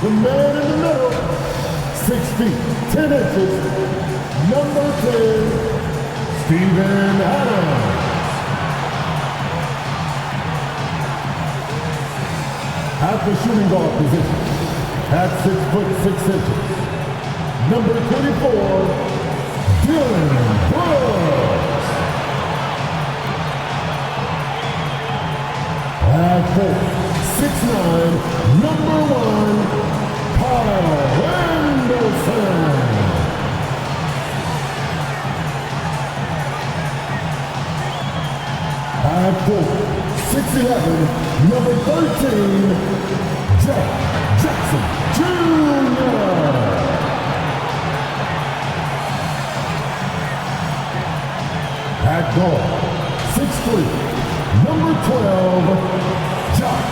The man in the middle, 6 feet, 10 inches, number 10, Steven Adams. At the shooting guard position, at 6 foot 6 inches, number 24, Dylan Brooks. At 6'9", number 1, Kyle Anderson. At 6'11", number 13, Jack Jackson Jr. At guard, 6'3", number 12, Jack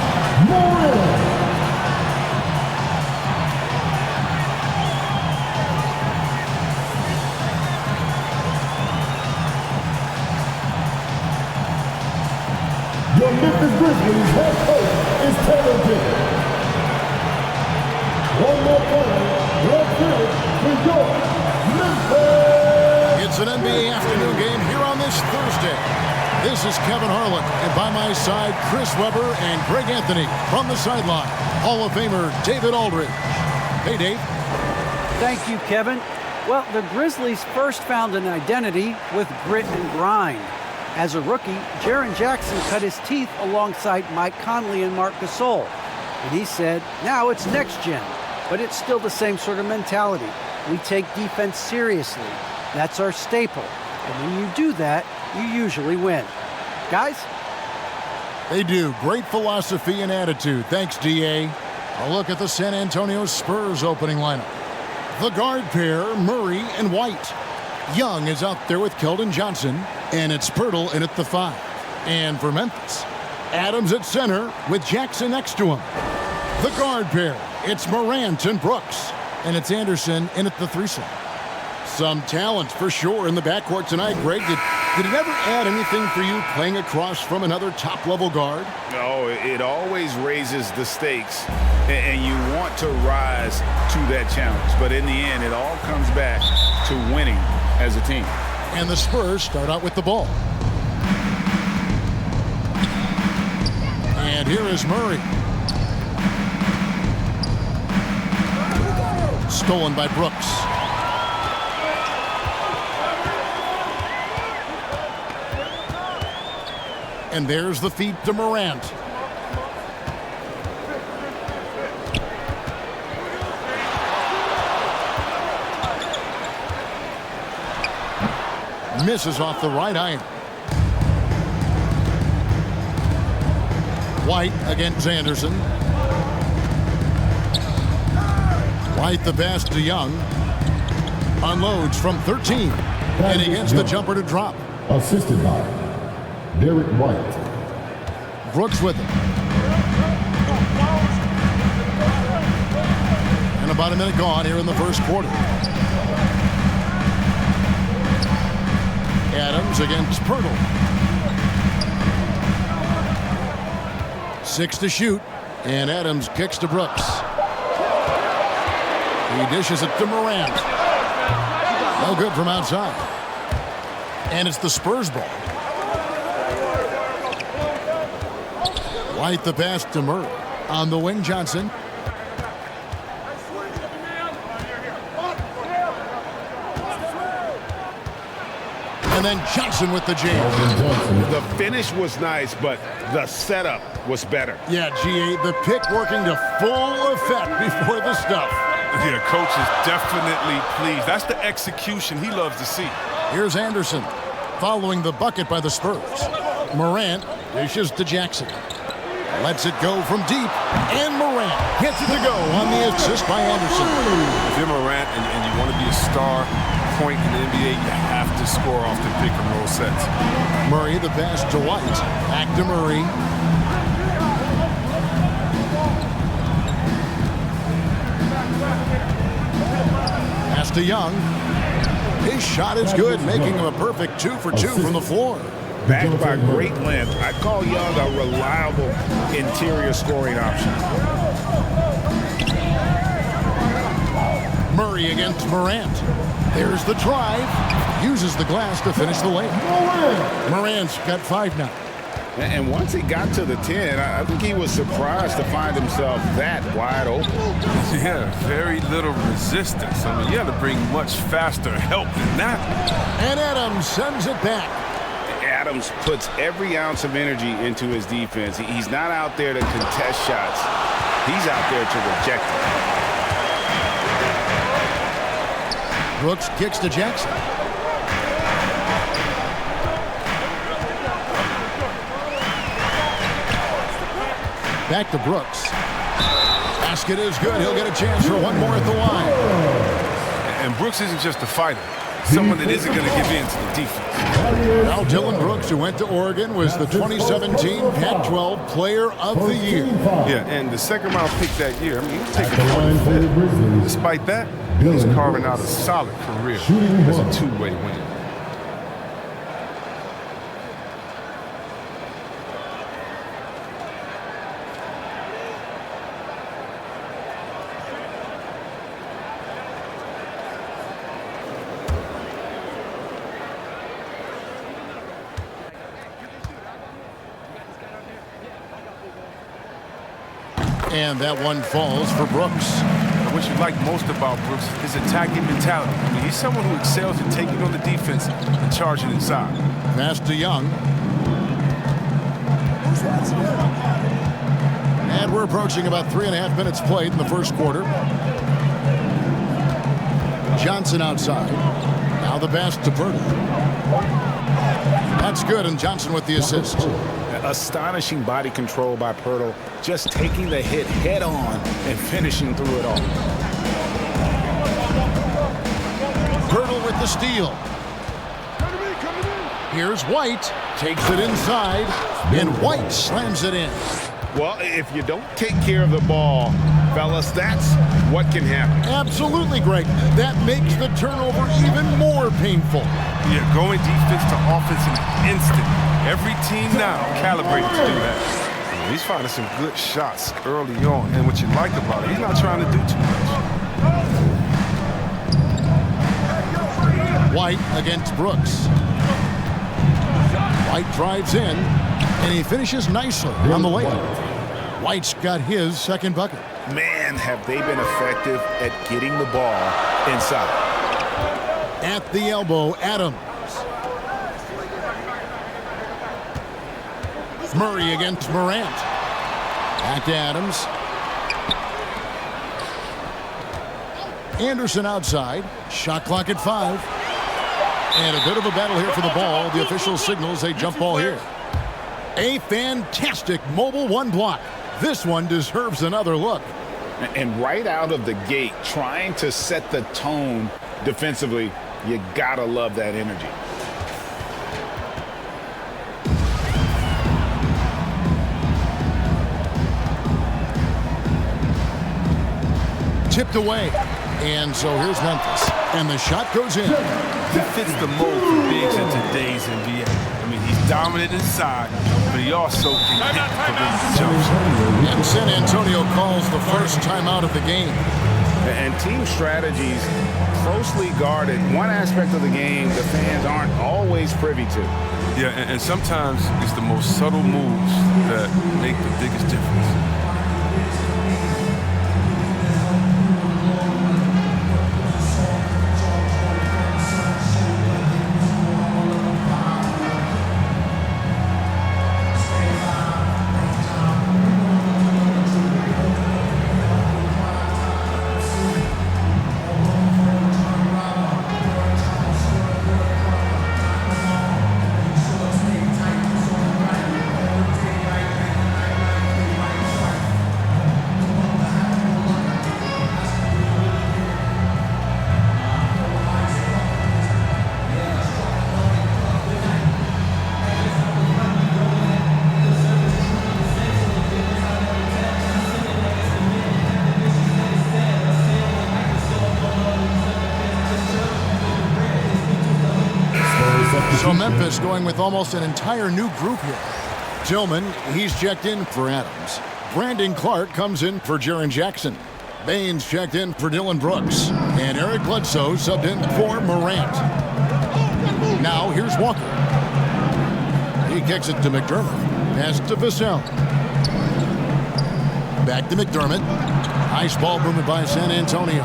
Morant. Your Memphis Grizzlies head coach is Taylor Jenkins. One more time, let's hear it for your Memphis. It's an NBA afternoon game here on this Thursday. This is Kevin Harlan, and by my side, Chris Webber and Greg Anthony. From the sideline, Hall of Famer David Aldridge. Hey, Dave. Thank you, Kevin. Well, the Grizzlies first found an identity with grit and grind. As a rookie, Jaren Jackson cut his teeth alongside Mike Conley and Marc Gasol. And he said, now it's next gen, but it's still the same sort of mentality. We take defense seriously. That's our staple. And when you do that, you usually win. Guys? They do. Great philosophy and attitude. Thanks, D.A. A look at the San Antonio Spurs opening lineup. The guard pair, Murray and White. Young is out there with Keldon Johnson, and it's Pirtle in at the 5. And for Memphis, Adams at center with Jackson next to him. The guard pair, it's Morant and Brooks, and it's Anderson in at the 3 slot. Some talent for sure in the backcourt tonight, Greg. Did it ever add anything for you playing across from another top-level guard? No, it always raises the stakes, and you want to rise to that challenge. But in the end, it all comes back to winning as a team. And the Spurs start out with the ball. And here is Murray. Stolen by Brooks. And there's the feed to Morant. Misses off the right iron. White against Anderson. White the pass to Young. Unloads from 13. And he gets the jumper to drop. Assisted by Derek White. Brooks with him. And about a minute gone here in the first quarter. Adams against Pirtle. 6 to shoot. And Adams kicks to Brooks. He dishes it to Morant. No good from outside. And it's the Spurs ball. White the pass to Murray. On the wing, Johnson. And then Johnson with the jam. The finish was nice, but the setup was better. Yeah, G.A., the pick working to full effect before the stuff. Yeah, coach is definitely pleased. That's the execution he loves to see. Here's Anderson following the bucket by the Spurs. Morant dishes to Jackson. Lets it go from deep, and Morant gets it to go on the assist by Anderson. If you're Morant and you want to be a star point in the NBA, you have to score off the pick and roll sets. Murray the pass to White. Back to Murray. Pass to Young. His shot is good, making him a perfect 2 for 2 from the floor. Backed by great length, I call Young a reliable interior scoring option. Murray against Morant. There's the drive. Uses the glass to finish the lane. Morant's got 5 now. And once he got to the 10, I think he was surprised to find himself that wide open. Yeah, very little resistance. I mean, you had to bring much faster help than that. And Adams sends it back. Adams puts every ounce of energy into his defense. He's not out there to contest shots. He's out there to reject them. Brooks kicks to Jackson. Back to Brooks. Basket is good. He'll get a chance for one more at the line. And Brooks isn't just a fighter. Someone that isn't going to give in to the defense. Now Dylan Brooks, who went to Oregon, was the 2017 Pac-12 Player of the Year. Yeah, and the second-round pick that year, I mean, he'll take a 25th. Despite that, he's carving out a solid career as a two-way win. And that one falls for Brooks. What you like most about Brooks is attacking mentality. I mean, he's someone who excels in taking on the defense and charging inside. Pass to Young. And we're approaching about 3.5 minutes played in the first quarter. Johnson outside. Now the pass to Purtle. That's good, and Johnson with the assist. Astonishing body control by Purtle, just taking the hit head on and finishing through it all. Purtle with the steal. Here's White, takes it inside, and White slams it in. Well, if you don't take care of the ball, fellas, that's what can happen. Absolutely, Greg. That makes the turnover even more painful. Yeah, going defense to offense in an instant. Every team now calibrated to do that. He's finding some good shots early on, and what you like about it, he's not trying to do too much. White against Brooks. White drives in, and he finishes nicely on the layup. White's got his second bucket. Man, have they been effective at getting the ball inside. At the elbow, Adams. Murray against Morant. Back to Adams. Anderson outside. Shot clock at 5. And a bit of a battle here for the ball. The official signals a jump ball here. A fantastic mobile one block. This one deserves another look. And right out of the gate, trying to set the tone defensively, you gotta love that energy. Tipped away. And so here's Memphis. And the shot goes in. He fits the mold for bigs in today's NBA. I mean, he's dominant inside, but he also can hit the jumps. And San Antonio calls the first timeout of the game. And team strategies closely guarded. One aspect of the game the fans aren't always privy to. Yeah, and sometimes it's the most subtle moves that make the biggest difference. So Memphis going with almost an entire new group here. Tillman, he's checked in for Adams. Brandon Clark comes in for Jaren Jackson. Baines checked in for Dylan Brooks. And Eric Bledsoe subbed in for Morant. Now here's Walker. He kicks it to McDermott. Pass to Vassell. Back to McDermott. Nice ball movement by San Antonio.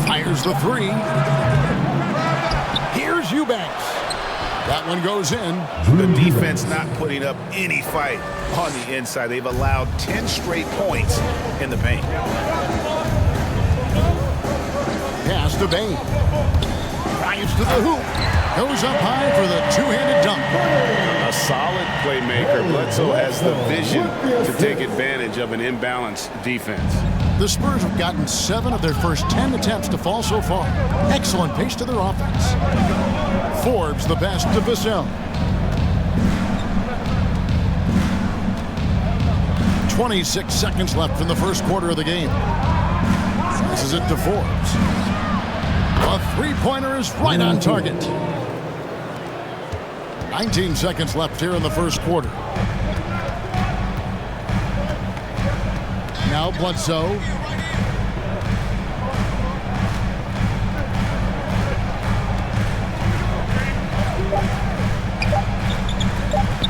Fires the three. Here's Eubanks. That one goes in. The defense not putting up any fight on the inside. They've allowed 10 straight points in the paint. Pass to Bain. Drives to the hoop. Goes up high for the two-handed dunk. A solid playmaker. Bledsoe has the vision to take advantage of an imbalanced defense. The Spurs have gotten 7 of their first 10 attempts to fall so far. Excellent pace to their offense. Forbes the pass to Vassell. 26 seconds left in the first quarter of the game. Passes it to Forbes. A three-pointer is right on target. 19 seconds left here in the first quarter. Now Bledsoe.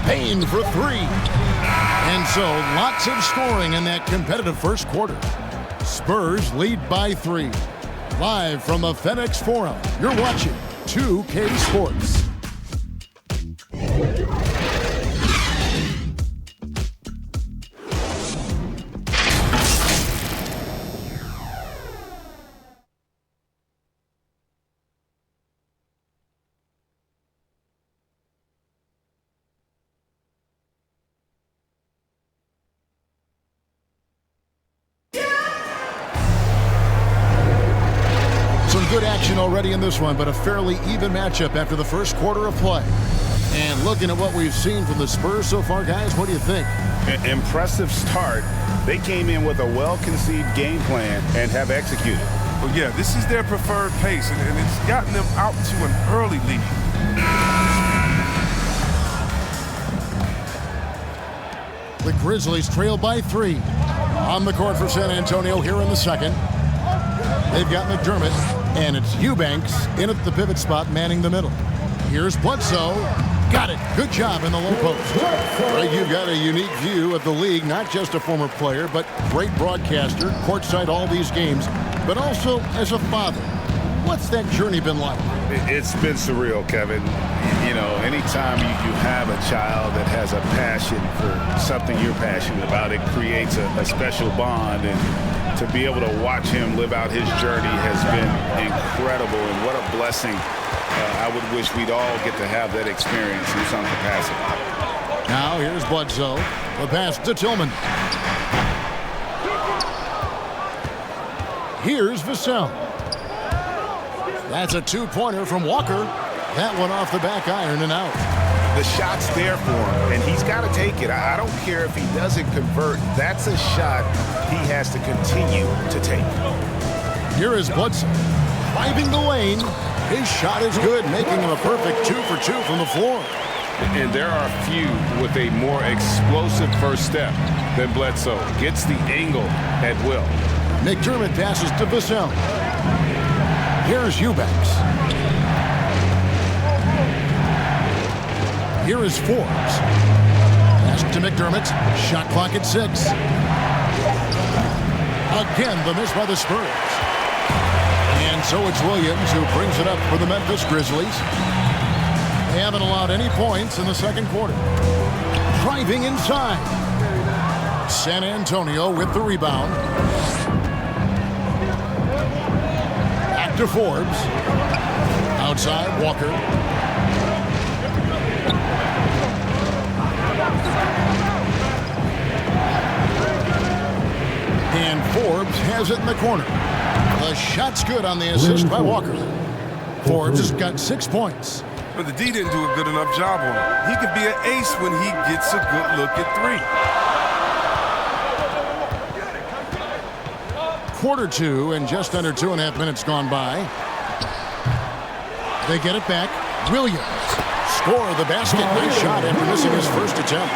Payne for three. And so lots of scoring in that competitive first quarter. Spurs lead by 3. Live from the FedEx Forum, you're watching 2K Sports. Good action already in this one, but a fairly even matchup after the first quarter of play. And looking at what we've seen from the Spurs so far, guys, what do you think? Impressive start. They came in with a well-conceived game plan and have executed. Well, yeah, this is their preferred pace, and it's gotten them out to an early lead. The Grizzlies trail by 3. On the court for San Antonio here in the second. They've got McDermott, and it's Eubanks in at the pivot spot, manning the middle. Here's Bledsoe. Got it. Good job in the low post. Greg, you've got a unique view of the league, not just a former player, but great broadcaster, courtside all these games, but also as a father. What's that journey been like? It's been surreal, Kevin. You know, anytime you have a child that has a passion for something you're passionate about, it creates a special bond. And to be able to watch him live out his journey has been incredible, and what a blessing. I would wish we'd all get to have that experience in some capacity. Now here's Bledsoe. The pass to Tillman. Here's Vassell. That's a two-pointer from Walker. That one off the back iron and out. The shot's there for him, and he's got to take it. I don't care if he doesn't convert. That's a shot he has to continue to take. Here is Bledsoe. Driving the lane. His shot is good, making him a perfect 2 for 2 from the floor. And there are few with a more explosive first step than Bledsoe. Gets the angle at will. McDermott passes to Vassell. Here's Eubanks. Here is Forbes. Pass to McDermott. Shot clock at 6. Again, the miss by the Spurs. And so it's Williams who brings it up for the Memphis Grizzlies. They haven't allowed any points in the second quarter. Driving inside. San Antonio with the rebound. Back to Forbes. Outside, Walker. And Forbes has it in the corner. The shot's good on the assist by Walker. Forbes has got 6 points. But the D didn't do a good enough job on him. He could be an ace when he gets a good look at 3. Quarter 2 and just under 2.5 minutes gone by. They get it back. Williams score the basket. Nice shot after missing his first attempt.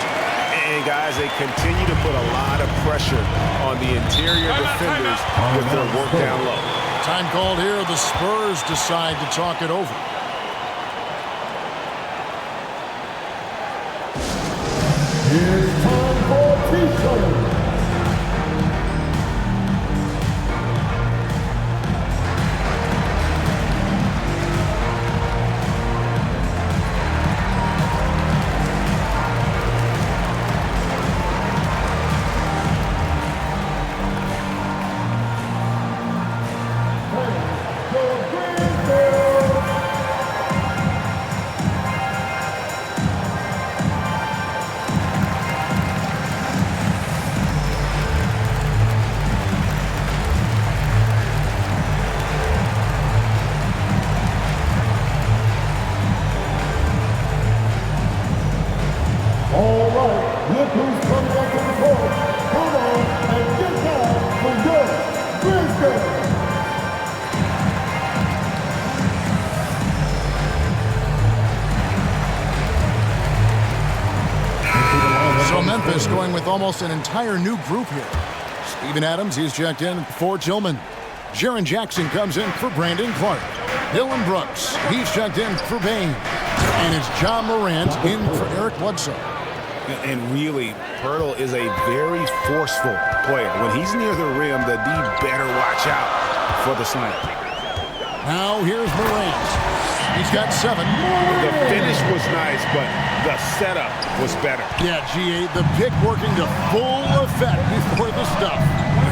And guys, they continue to put a lot of pressure on the interior defenders with their work down low. Time called here. The Spurs decide to talk it over. It's time for T-shirt. All right, look who's coming up to the court. Come on and get down for your Grizzlies. So Memphis going with almost an entire new group here. Steven Adams, he's checked in for Tillman. Jaren Jackson comes in for Brandon Clark. Dylan Brooks, he's checked in for Bain. And it's John Morant in for Eric Bledsoe. And really, Poeltl is a very forceful player. When he's near the rim, the D better watch out for the slam. Now here's Morant. He's got 7. The finish was nice, but the setup was better. Yeah, G8, the pick working to full effect before the stuff.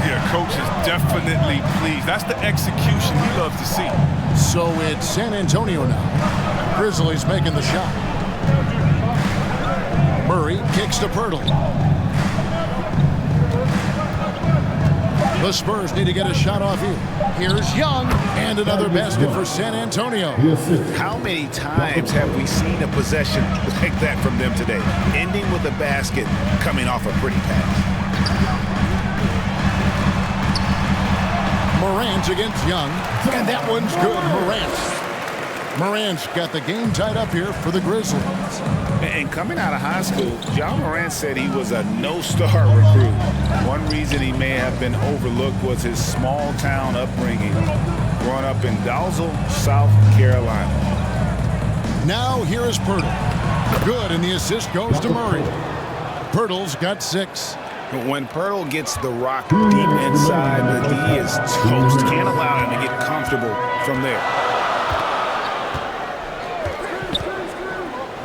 Yeah, coach is definitely pleased. That's the execution he loves to see. So it's San Antonio now. Grizzlies making the shot. Murray kicks to Poeltl. The Spurs need to get a shot off here. Here's Young, and another basket for San Antonio. How many times have we seen a possession like that from them today? Ending with a basket, coming off a pretty pass. Morant against Young, and that one's good. Morant's got the game tied up here for the Grizzlies. And coming out of high school, John Morant said he was a no-star recruit. One reason he may have been overlooked was his small-town upbringing, growing up in Dalzell, South Carolina. Now here is Poeltl. Good, and the assist goes to Murray. Poeltl's got 6. When Poeltl gets the rock deep inside, the D is toast. Can't allow him to get comfortable from there.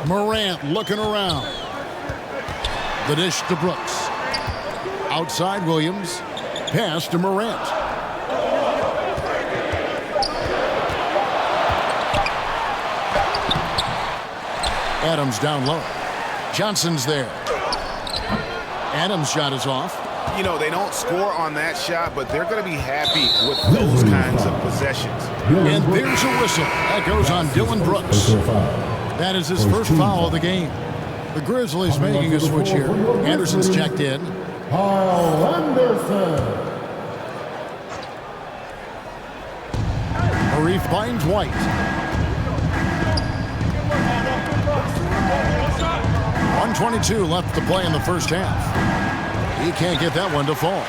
Morant looking around. The dish to Brooks. Outside Williams. Pass to Morant. Adams down low. Johnson's there. Adams' shot is off. You know, they don't score on that shot, but they're going to be happy with those kinds of possessions. And there's a whistle. That goes on Dylan Brooks. That is his first foul of the game. The Grizzlies making a switch here. Anderson's checked in. Kyle Anderson. Marif finds White. 1:22 left to play in the first half. He can't get that one to fall.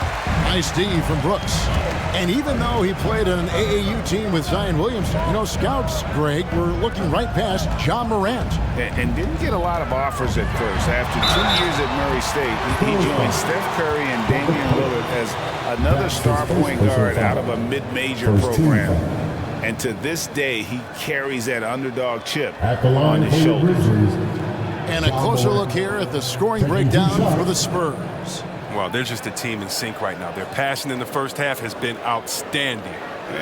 Nice D from Brooks. And even though he played on an AAU team with Zion Williamson, you know, scouts, Greg, were looking right past John Morant. And didn't get a lot of offers at first. After 2 years at Murray State, he joined Steph Curry and Damian Lillard as another star point guard out of a mid-major program. And to this day, he carries that underdog chip on his shoulders. And a closer look here at the scoring breakdown for the Spurs. Well, they're just a team in sync right now. Their passion in the first half has been outstanding.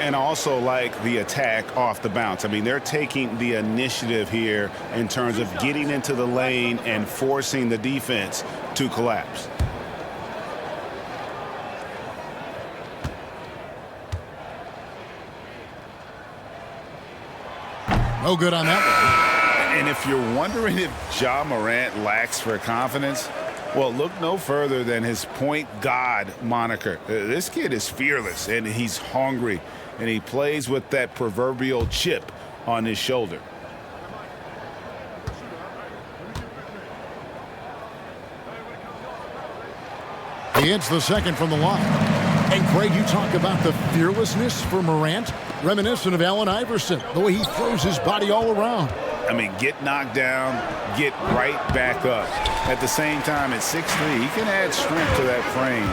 And also like the attack off the bounce. I mean, they're taking the initiative here in terms of getting into the lane and forcing the defense to collapse. No good on that one. And if you're wondering if Ja Morant lacks for confidence, well, look no further than his point god moniker. This kid is fearless, and he's hungry, and he plays with that proverbial chip on his shoulder. He hits the second from the line. And Craig, you talk about the fearlessness for Morant, reminiscent of Allen Iverson, the way he throws his body all around. I mean, get knocked down, get right back up. At the same time, at 6'3", he can add strength to that frame.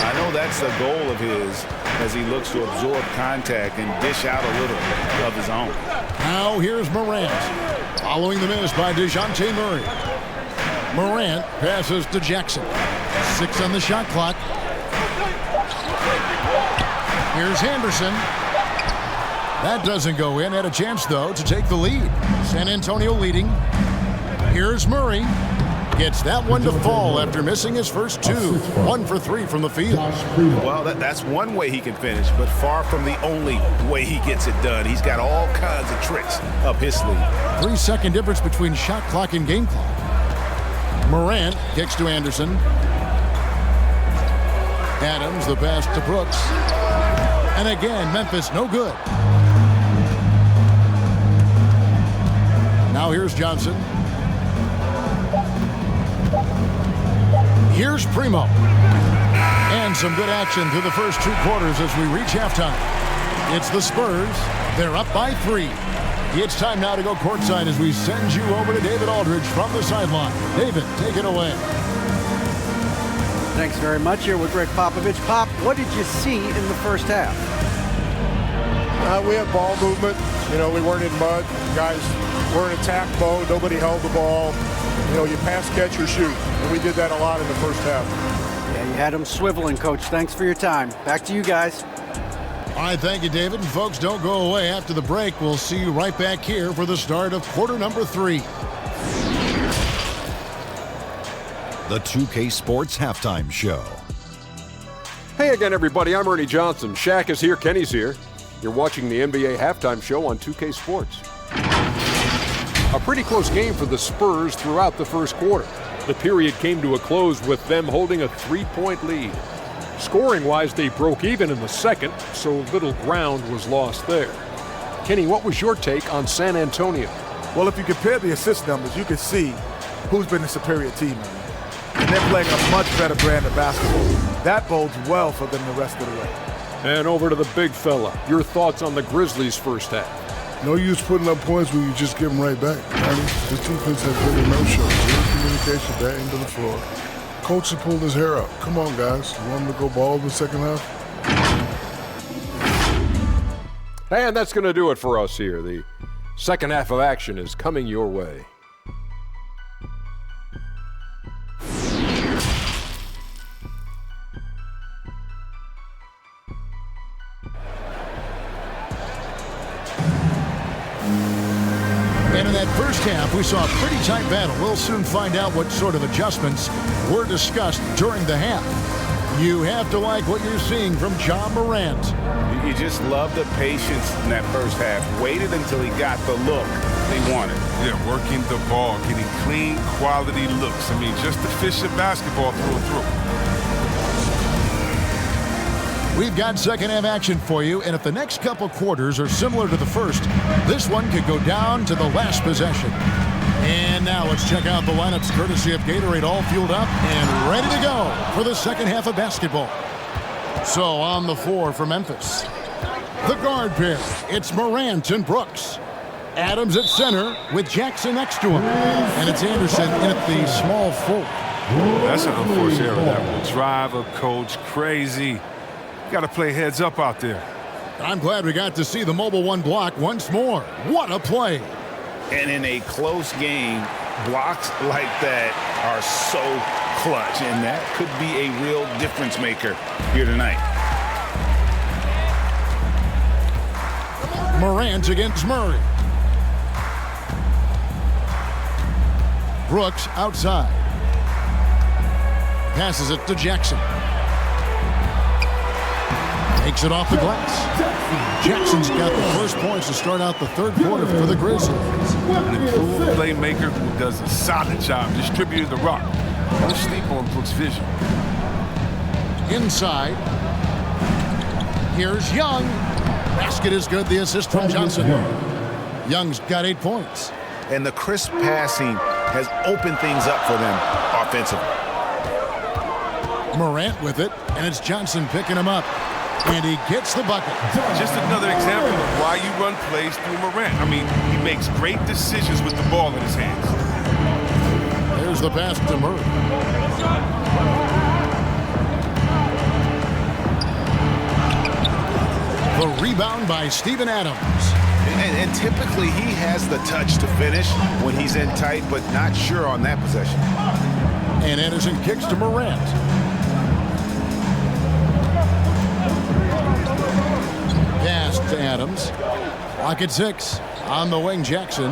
I know that's the goal of his as he looks to absorb contact and dish out a little of his own. Now here's Morant, following the miss by DeJounte Murray. Morant passes to Jackson. 6 on the shot clock. Here's Henderson. That doesn't go in. Had a chance, though, to take the lead. San Antonio leading. Here's Murray. Gets that one to fall after missing his first 2. 1 for 3 from the field. Well, that's one way he can finish, but far from the only way he gets it done. He's got all kinds of tricks up his sleeve. 3-second difference between shot clock and game clock. Morant kicks to Anderson. Adams, the pass to Brooks. And again, Memphis no good. Now here's Johnson. Here's Primo. And some good action through the first 2 quarters as we reach halftime. It's the Spurs. They're up by 3. It's time now to go courtside as we send you over to David Aldridge from the sideline. David, take it away. Thanks very much. Here with Greg Popovich. Pop, what did you see in the first half? We had ball movement. You know, we weren't in mud. Guys were in attack mode. Nobody held the ball. You know, you pass, catch, or shoot. And we did that a lot in the first half. Yeah, you had them swiveling, Coach. Thanks for your time. Back to you guys. All right, thank you, David. And folks, don't go away. After the break, we'll see you right back here for the start of quarter number 3. The 2K Sports Halftime Show. Hey again, everybody. I'm Ernie Johnson. Shaq is here. Kenny's here. You're watching the NBA Halftime Show on 2K Sports. A pretty close game for the Spurs throughout the first quarter. The period came to a close with them holding a 3-point lead. Scoring-wise, they broke even in the second, so little ground was lost there. Kenny, what was your take on San Antonio? Well, if you compare the assist numbers, you can see who's been the superior team. And they're playing a much better brand of basketball. That bodes well for them the rest of the way. And over to the big fella. Your thoughts on the Grizzlies' first half? No use putting up points when you just give them right back. This defense has been a no-show. Zero communication that end of the floor. Coach has pulled his hair out. Come on, guys. You want them to go ball in the second half? And that's going to do it for us here. The second half of action is coming your way. And in that first half, we saw a pretty tight battle. We'll soon find out what sort of adjustments were discussed during the half. You have to like what you're seeing from John Morant. You just love the patience in that first half. Waited until he got the look they wanted. Yeah, working the ball, getting clean, quality looks. I mean, just efficient basketball through and through. We've got second half action for you, and if the next couple quarters are similar to the first, this one could go down to the last possession. And now let's check out the lineups courtesy of Gatorade, all fueled up and ready to go for the second half of basketball. So on the floor for Memphis, the guard pair, it's Morant and Brooks. Adams at center with Jackson next to him. And it's Anderson in at the small forward. That's an unforced error. That will drive a coach crazy. Got to play heads up out there. I'm glad we got to see the mobile one block once more. What a play. And in a close game, blocks like that are so clutch, and that could be a real difference maker here tonight. Morant against Murray. Brooks outside. Passes it to Jackson. Takes it off the glass. Jackson's got the first points to start out the third quarter for the Grizzlies. An improved playmaker who does a solid job distributing the rock. Don't sleep on Brooks' vision. Inside. Here's Young. Basket is good. The assist from Johnson. Young's got 8 points. And the crisp passing has opened things up for them offensively. Morant with it, and it's Johnson picking him up. And he gets the bucket. Just another example of why you run plays through Morant. I mean, he makes great decisions with the ball in his hands. There's the pass to Murray. The rebound by Steven Adams. And typically he has the touch to finish when he's in tight, but not sure on that possession. And Anderson kicks to Morant. Pass to Adams. Clock at 6. On the wing, Jackson.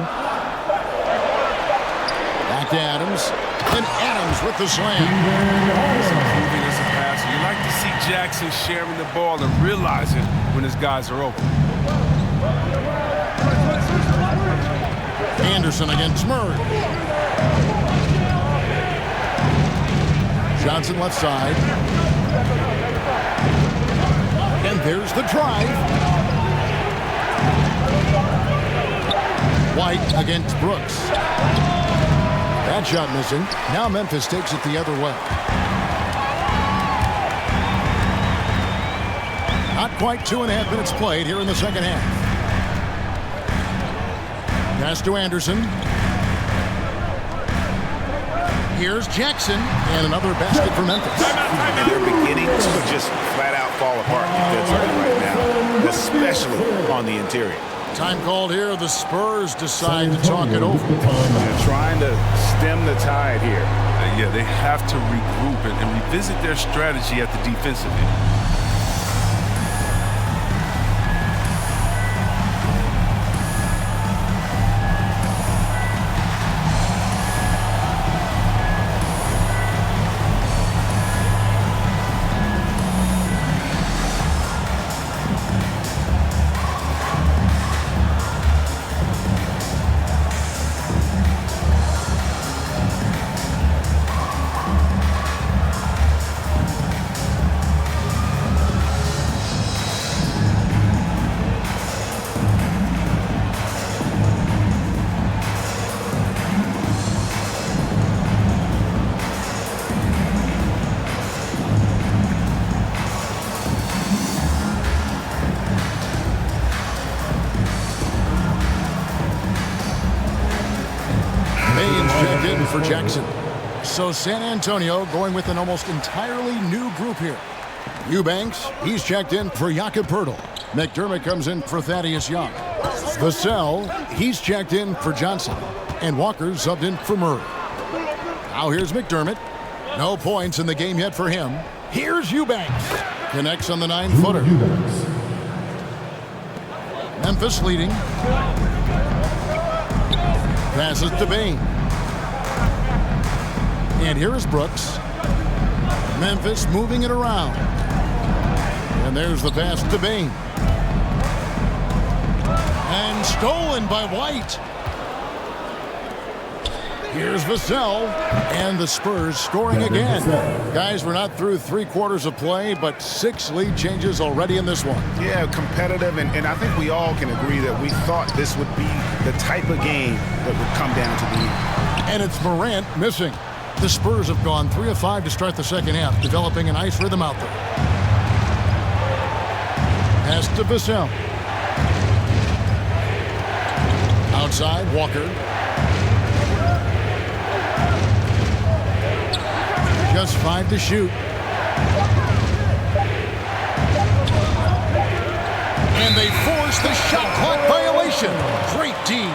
Back to Adams. And Adams with the slam. Improving as a passer. You like to see Jackson sharing the ball and realizing when his guys are open. Anderson against Murray. Johnson left side. And there's the drive. White against Brooks. That shot missing. Now Memphis takes it the other way. Not quite 2.5 minutes played here in the second half. Pass to Anderson. Here's Jackson, and another basket for Memphis. They're beginning to just flat out fall apart defensively right now, especially on the interior. Time called here. The Spurs decide to talk it over. They're trying to stem the tide here. Yeah, they have to regroup and revisit their strategy at the defensive end. For Jackson. So San Antonio going with an almost entirely new group here. Eubanks, he's checked in for Jakob Poeltl. McDermott comes in for Thaddeus Young. Vassell, he's checked in for Johnson. And Walker subbed in for Murray. Now here's McDermott. No points in the game yet for him. Here's Eubanks. Connects on the 9-footer. Memphis leading. Passes to Bain. And here is Brooks. Memphis moving it around. And there's the pass to Bain. And stolen by White. Here's Vassell. And the Spurs scoring again. Guys, we're not through 3 quarters of play, but 6 lead changes already in this one. Yeah, competitive, and I think we all can agree that we thought this would be the type of game that would come down to the end. And it's Morant missing. The Spurs have gone 3 of 5 to start the second half, developing a nice rhythm out there. Pass to Vassell. Outside, Walker. Just 5 to shoot. And they force the shot clock violation. Great team.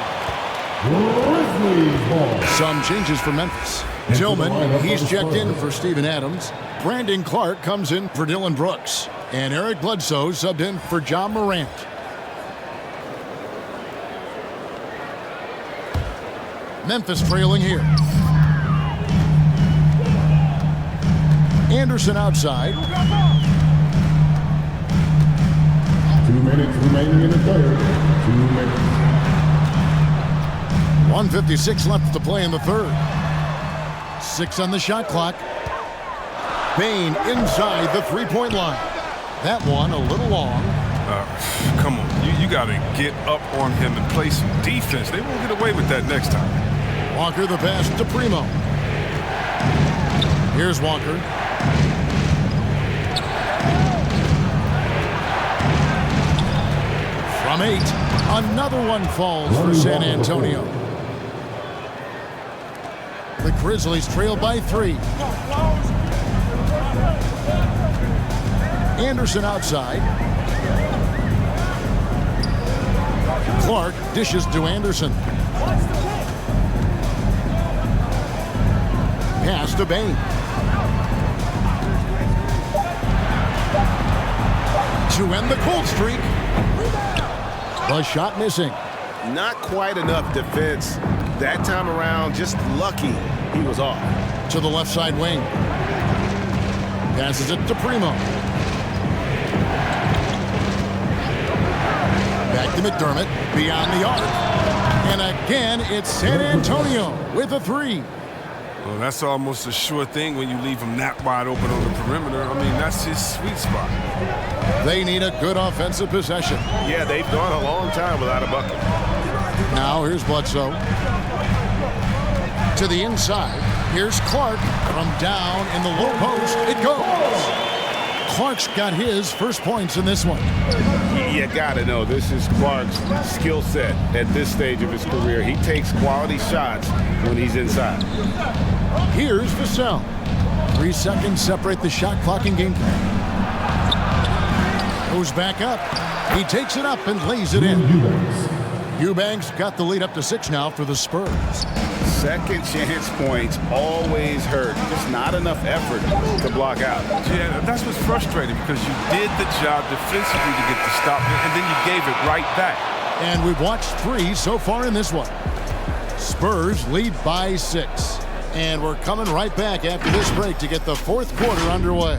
Grizzlies ball. Some changes for Memphis. Tillman, he's checked in for Steven Adams. Brandon Clark comes in for Dylan Brooks. And Eric Bledsoe subbed in for John Morant. Memphis trailing here. Anderson outside. 2 minutes remaining in the third. 2 minutes. 1:56 left to play in the third. 6 on the shot clock. Bain inside the 3-point line. That one a little long. Come on, you got to get up on him and play some defense. They won't get away with that next time. Walker the pass to Primo. Here's Walker. From 8, another one falls for San Antonio. The Grizzlies trail by 3. Anderson outside. Clark dishes to Anderson. Pass to Bain. To end the cold streak. The shot missing. Not quite enough defense that time around. Just lucky he was off. To the left side wing. Passes it to Primo. Back to McDermott. Beyond the arc. And again, it's San Antonio with a 3. Well, that's almost a sure thing when you leave him that wide open on the perimeter. I mean, that's his sweet spot. They need a good offensive possession. Yeah, they've gone a long time without a bucket. Now here's Bledsoe. To the inside. Here's Clark. From down in the low post, it goes. Clark's got his first points in this one. You gotta know, this is Clark's skill set at this stage of his career. He takes quality shots when he's inside. Here's Vassell. 3 seconds separate the shot clock and game time. Goes back up. He takes it up and lays it in. Eubanks got the lead up to 6 now for the Spurs. Second chance points always hurt. Just not enough effort to block out. Yeah, that's what's frustrating because you did the job defensively to get the stop, and then you gave it right back. And we've watched 3 so far in this one. Spurs lead by 6. And we're coming right back after this break to get the 4th quarter underway.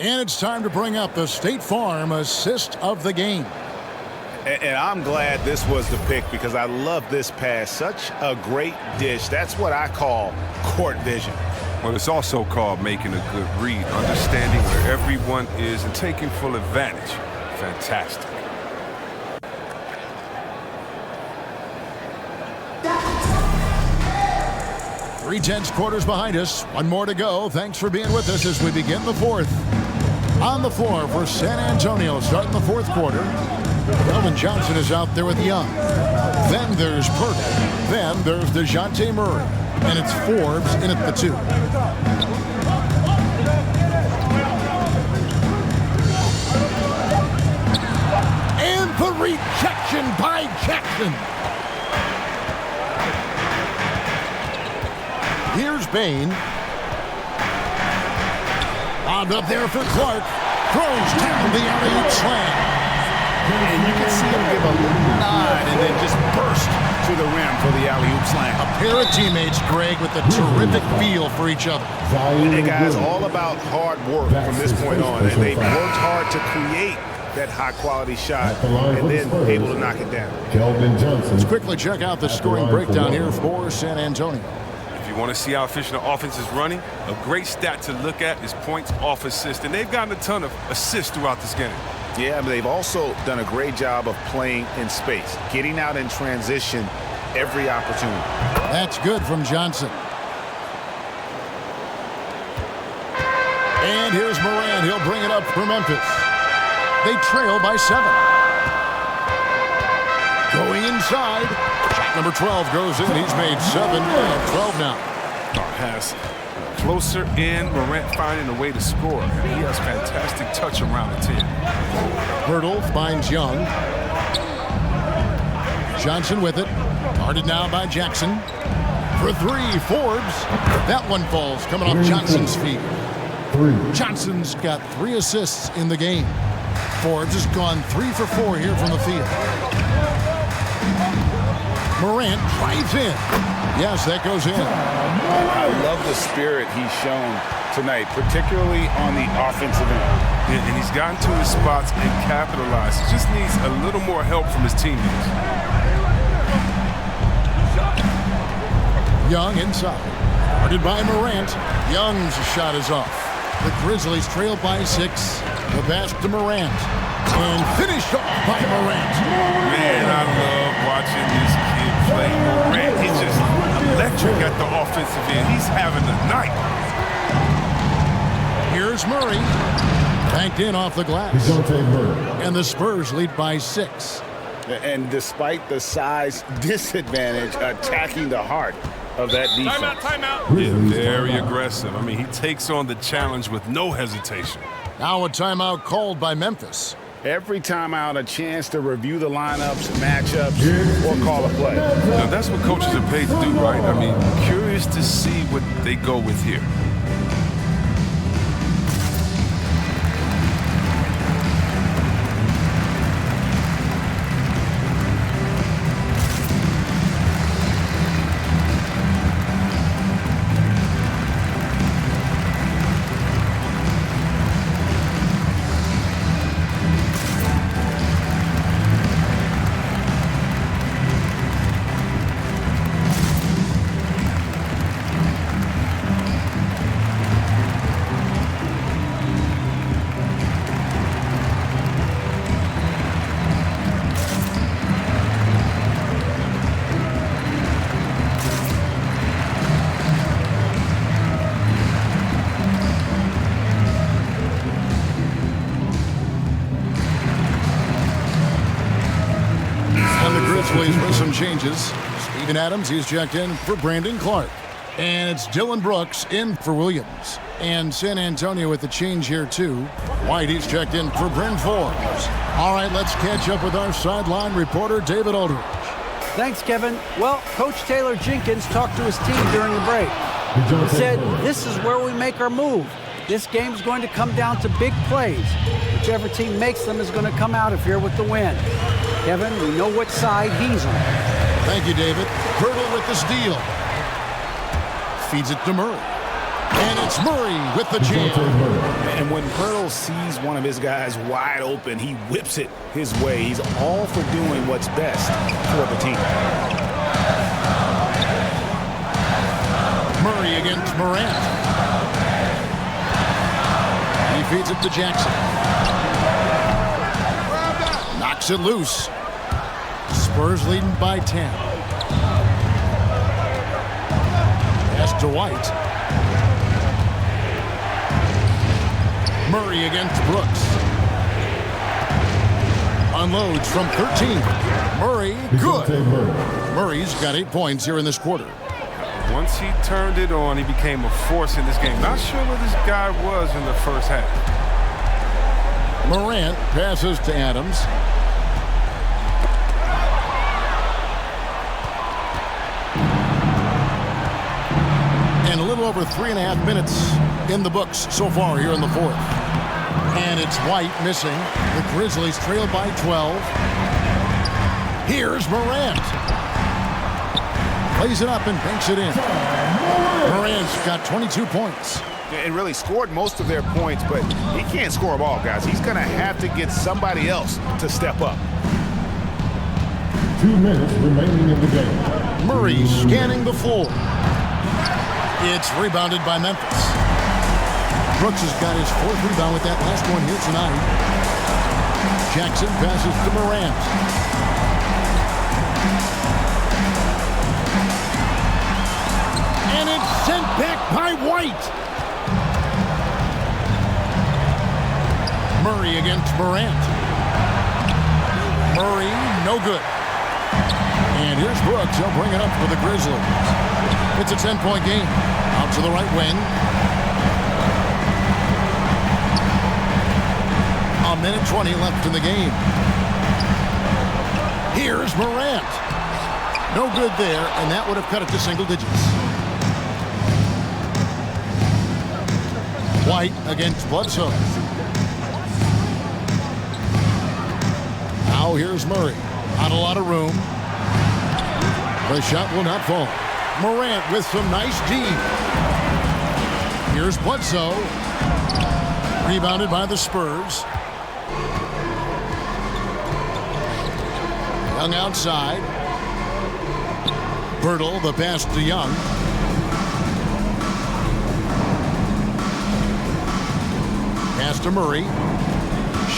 And it's time to bring up the State Farm assist of the game. And I'm glad this was the pick because I love this pass. Such a great dish. That's what I call court vision. Well, it's also called making a good read, understanding where everyone is and taking full advantage. Fantastic. Three-tenths quarters behind us. One more to go. Thanks for being with us as we begin the 4th. On the floor for San Antonio, starting the 4th quarter. Melvin Johnson is out there with Young. Then there's Purdy. Then there's DeJounte Murray. And it's Forbes in at the 2. And the rejection by Jackson. Here's Bain. Bobbed up there for Clark. Throws down the alley-oop slam. And you can see him give a little nod and then just burst to the rim for the alley-oop slam. A pair of teammates, Greg, with a terrific feel for each other. The guys all about hard work from this point on. And they've worked hard to create that high-quality shot and then able to knock it down. Let's quickly check out the scoring breakdown here for San Antonio. If you want to see how efficient the offense is running, a great stat to look at is points off assist. And they've gotten a ton of assists throughout this game. Yeah, but they've also done a great job of playing in space, getting out in transition every opportunity. That's good from Johnson. And here's Moran. He'll bring it up for Memphis. They trail by 7. Going inside. Shot number 12 goes in. He's made 7 and 12 now. Pass closer in. Morant finding a way to score. He has fantastic touch around the 10. Hurdle finds Young. Johnson with it. Guarded now by Jackson. For 3, Forbes. That one falls coming off Johnson's feet. Johnson's got 3 assists in the game. Forbes has gone 3 for 4 here from the field. Morant drives in. Yes, that goes in. I love the spirit he's shown to tonight, particularly on the offensive end. And he's gotten to his spots and capitalized. He just needs a little more help from his teammates. Young inside. Guarded by Morant. Young's shot is off. The Grizzlies trail by 6. The pass to Morant. And finished off by Morant. Man, I love watching this kid play. Morant, he's just electric at the offensive end. He's having a night. Here's Murray. Banked in off the glass. And the Spurs lead by 6. And despite the size disadvantage, attacking the heart of that defense. Timeout. Yeah, very aggressive. I mean, he takes on the challenge with no hesitation. Now a timeout called by Memphis. Every timeout, a chance to review the lineups, matchups, or call a play. Now, that's what coaches are paid to do, right? I mean, curious to see what they go with here. With some changes. Steven Adams, he's checked in for Brandon Clark. And it's Dylan Brooks in for Williams. And San Antonio with the change here, too. White, he's checked in for Bryn Forbes. All right, let's catch up with our sideline reporter, David Aldridge. Thanks, Kevin. Well, Coach Taylor Jenkins talked to his team during the break. He said, this is where we make our move. This game's going to come down to big plays. Whichever team makes them is going to come out of here with the win. Kevin, we know what side he's on. Thank you, David. Hurdle with the steal. Feeds it to Murray. And it's Murray with the jam. And when Hurdle sees one of his guys wide open, he whips it his way. He's all for doing what's best for the team. Murray against Morant. He feeds it to Jackson. Knocks it loose. Spurs leading by 10. Pass to White. Murray against Brooks. Unloads from 13. Murray, good. Murray's got 8 points here in this quarter. Once he turned it on, he became a force in this game. Not sure where this guy was in the first half. Morant passes to Adams. And a little over 3.5 minutes in the books so far here in the fourth. And it's White missing. The Grizzlies trail by 12. Here's Morant. Plays it up and banks it in. Morant's got 22 points. And really scored most of their points, but he can't score them all, guys. He's going to have to get somebody else to step up. 2 minutes remaining in the game. Murray scanning the floor. It's rebounded by Memphis. Brooks has got his 4th rebound with that last one here tonight. Jackson passes to Morant. And it's sent back by White. Murray against Morant. Murray, no good. And here's Brooks. He'll bring it up for the Grizzlies. It's a 10-point game. Out to the right wing. A minute 20 left in the game. Here's Morant. No good there, and that would have cut it to single digits. White against Bledsoe. Now here's Murray. Not a lot of room. The shot will not fall. Morant with some nice D. Here's Bledsoe. Rebounded by the Spurs. Young outside. Birtle, the pass to Young. Pass to Murray.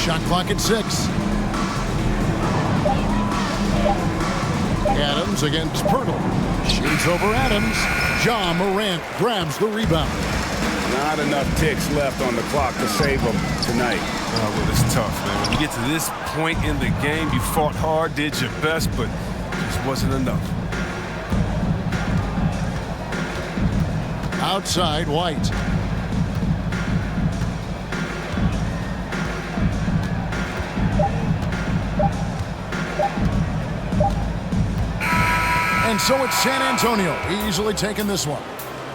Shot clock at 6. Adams against Pirtle. Shoots over Adams. Ja Morant grabs the rebound. Not enough ticks left on the clock to save them tonight. Oh, well, it's tough, man. When you get to this point in the game, you fought hard, did your best, but it just wasn't enough. Outside, White. And so it's San Antonio easily taking this one.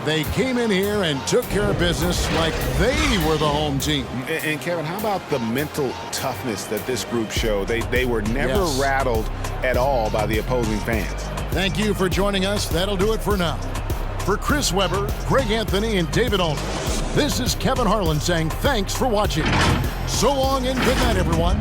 They came in here and took care of business like they were the home team. And Kevin, how about the mental toughness that this group showed? They were never rattled at all by the opposing fans. Thank you for joining us. That'll do it for now. For Chris Webber, Greg Anthony, and David Aldridge, this is Kevin Harlan saying thanks for watching. So long and good night, everyone.